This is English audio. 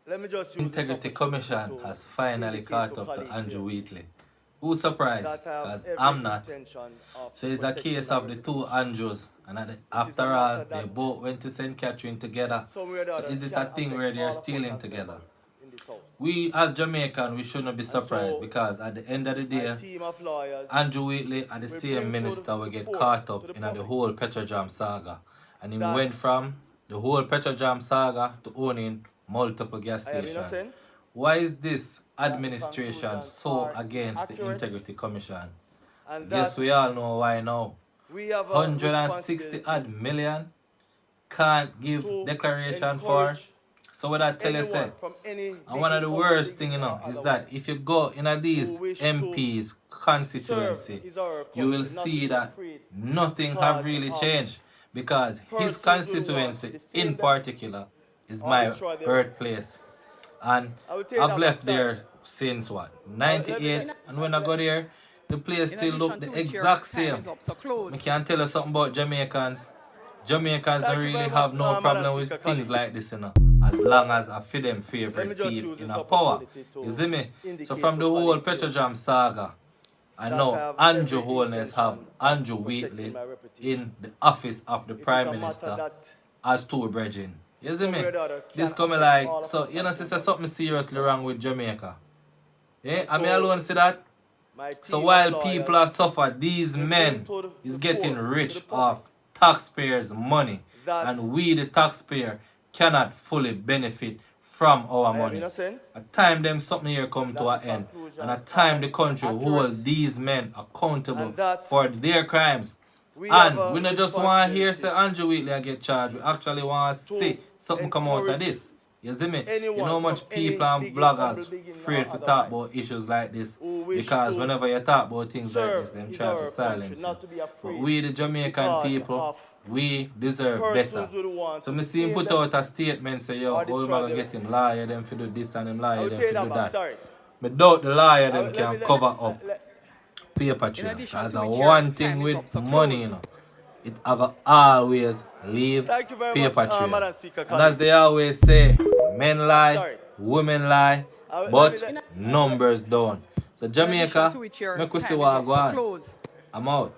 let me just use Integrity Commission has finally caught up to Andrew Wheatley. Who's surprised? Because I'm not. So it's a case of the two Andrews, and after all, they both went to St. Catherine together. So is it a thing where they're stealing together? We as Jamaican, we shouldn't be surprised because at the end of the day, Andrew Wheatley and the same minister will get caught up in the whole Petrojam saga. And he went from the whole Petrojam saga to owning multiple gas stations. Why is this administration so against the Integrity Commission? Guess we all know why now. 160 odd million can't give declaration for. So what I tell you, say, and one of the worst thing, is that if you go in these MPs constituency, you will see that nothing have really changed because his constituency in particular is my birthplace. And I've left there since what, 98, and when I got there, the place still look the exact same. I can tell you something about Jamaicans. Jamaicans don't really have no problem with things like this, as long as I feed them favorite thief in a power. You see me? So from the whole Petrojam saga, I know Andrew Holness have Andrew Wheatley in the office of the Prime Minister as two brethren. You see me? This coming like, so you know, sister, something seriously wrong with Jamaica. Yeah, I mean alone see that. So while people are suffering, these men is getting rich off taxpayers' money, and we the taxpayer cannot fully benefit from our money. At time them something here come to an end, and at time the country hold these men accountable for their crimes. And we not just want to hear say Andrew Wheatley get charged. We actually want to see something come out of this. You see me? You know how much people and bloggers afraid to talk about issues like this, because whenever you talk about things like this, them try to silence you. But we the Jamaican people, we deserve better. So me see him put out a statement say, yo, how am I gonna get him lawyer them for do this and him lawyer them for do that. Me doubt the lawyer them can cover up paper trail. Because one thing with money, it ever always leave paper trail. And as they always say, men lie, women lie, but numbers don't. So Jamaica, make us see what I go on. I'm out.